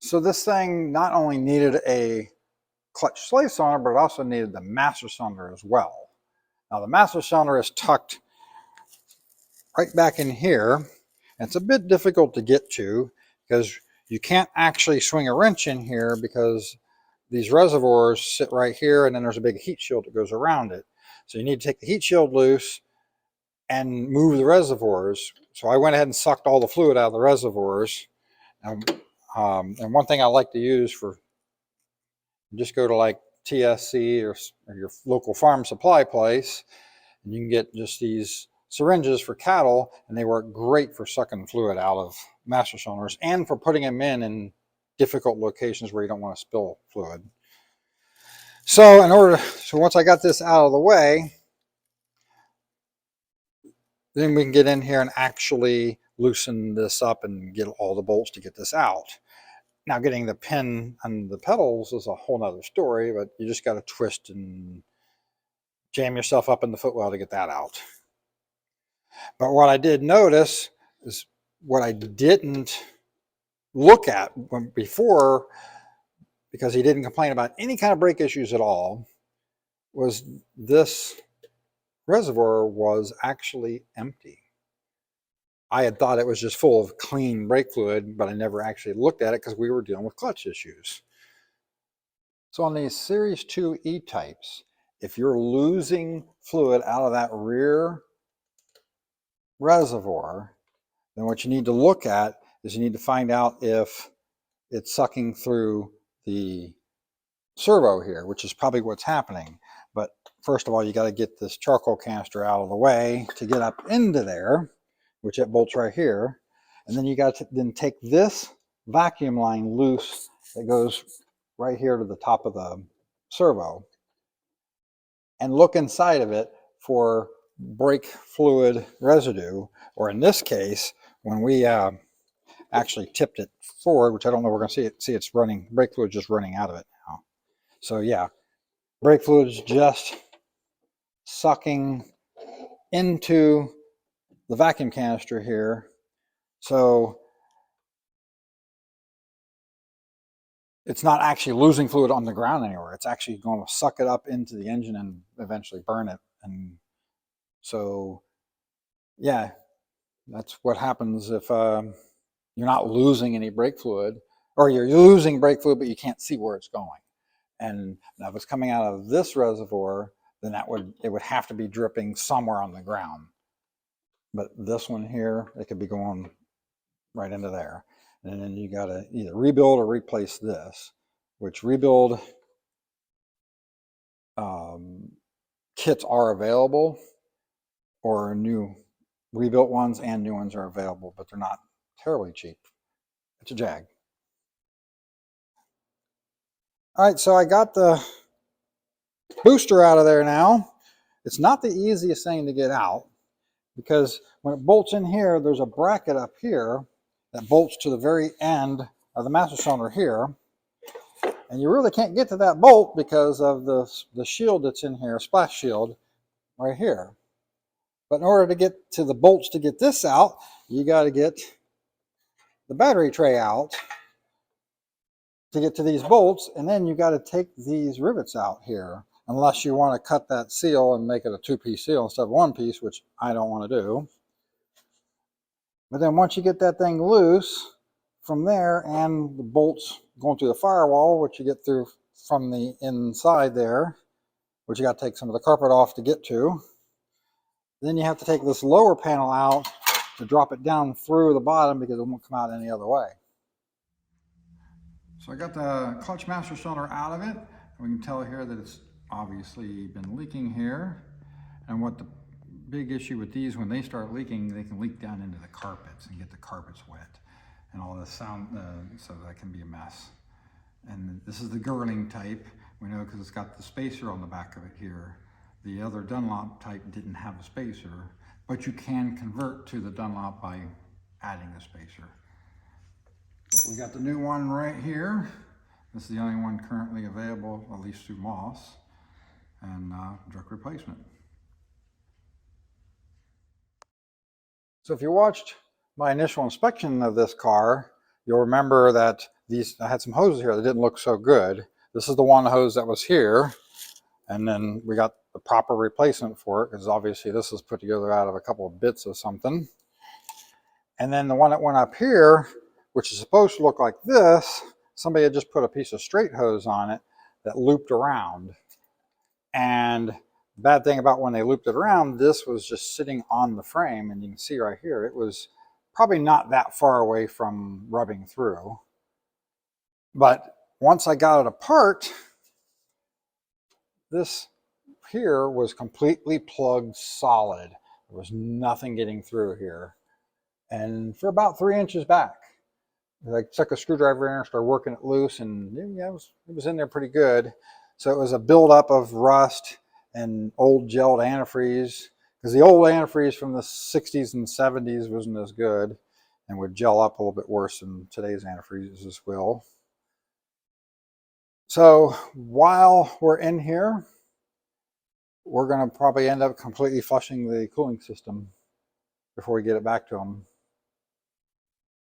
So this thing not only needed a clutch slave cylinder, but it also needed the master cylinder as well. Now the master cylinder is tucked right back in here. And it's a bit difficult to get to because you can't actually swing a wrench in here because these reservoirs sit right here, and then there's a big heat shield that goes around it. So you need to take the heat shield loose and move the reservoirs. So I went ahead and sucked all the fluid out of the reservoirs. And one thing I like to use for, just go to like TSC or your local farm supply place, and you can get just these syringes for cattle, and they work great for sucking fluid out of master cylinders and for putting them in difficult locations where you don't want to spill fluid. So once I got this out of the way, then we can get in here and actually loosen this up and get all the bolts to get this out. Now getting the pin on the pedals is a whole nother story, but you just got to twist and jam yourself up in the footwell to get that out. But what I did notice is what I didn't look at before, because he didn't complain about any kind of brake issues at all, was this reservoir was actually empty. I had thought it was just full of clean brake fluid, but I never actually looked at it because we were dealing with clutch issues. So on these Series 2 E-types, if you're losing fluid out of that rear reservoir, then what you need to look at is you need to find out if it's sucking through the servo here, which is probably what's happening. But first of all, you got to get this charcoal canister out of the way to get up into there, which it bolts right here. And then you got to then take this vacuum line loose that goes right here to the top of the servo and look inside of it for brake fluid residue, or in this case, when we actually tipped it forward, which I don't know, we're going to see it's running, brake fluid just running out of it now. So yeah, brake fluid is just sucking into the vacuum canister here. So it's not actually losing fluid on the ground anywhere. It's actually going to suck it up into the engine and eventually burn it. And so, yeah, that's what happens if you're not losing any brake fluid, or you're losing brake fluid, but you can't see where it's going. And now if it's coming out of this reservoir, then it would have to be dripping somewhere on the ground. But this one here, it could be going right into there. And then you got to either rebuild or replace this, which rebuild kits are available, or new rebuilt ones and new ones are available, but they're not terribly cheap. It's a Jag. All right, so I got the booster out of there now. It's not the easiest thing to get out, because when it bolts in here, there's a bracket up here that bolts to the very end of the master cylinder here. And you really can't get to that bolt because of the shield that's in here, splash shield right here. But in order to get to the bolts to get this out, you got to get the battery tray out to get to these bolts, and then you got to take these rivets out here, unless you want to cut that seal and make it a two-piece seal instead of one piece, which I don't want to do. But then once you get that thing loose from there, and the bolts going through the firewall, which you get through from the inside there, which you got to take some of the carpet off to get to, then you have to take this lower panel out to drop it down through the bottom because it won't come out any other way. So I got the clutch master cylinder out of it. We can tell here that it's obviously been leaking here. And what the big issue with these, when they start leaking, they can leak down into the carpets and get the carpets wet and all this sound, so that can be a mess. And this is the Girling type. We know because it's got the spacer on the back of it here. The other Dunlop type didn't have a spacer, but you can convert to the Dunlop by adding a spacer. But we got the new one right here. This is the only one currently available, at least through Moss, and direct replacement. So if you watched my initial inspection of this car, you'll remember that I had some hoses here that didn't look so good. This is the one hose that was here, and then we got the proper replacement for it, because obviously this was put together out of a couple of bits of something. And then the one that went up here, which is supposed to look like this, somebody had just put a piece of straight hose on it that looped around. And the bad thing about when they looped it around, this was just sitting on the frame, and you can see right here, it was probably not that far away from rubbing through. But once I got it apart, this here was completely plugged solid. There was nothing getting through here. And for about 3 inches back, I stuck a screwdriver in there, started working it loose, and yeah, it was in there pretty good. So it was a buildup of rust and old gelled antifreeze, because the old antifreeze from the 60s and 70s wasn't as good and would gel up a little bit worse than today's antifreezes will. So while we're in here, we're going to probably end up completely flushing the cooling system before we get it back to them.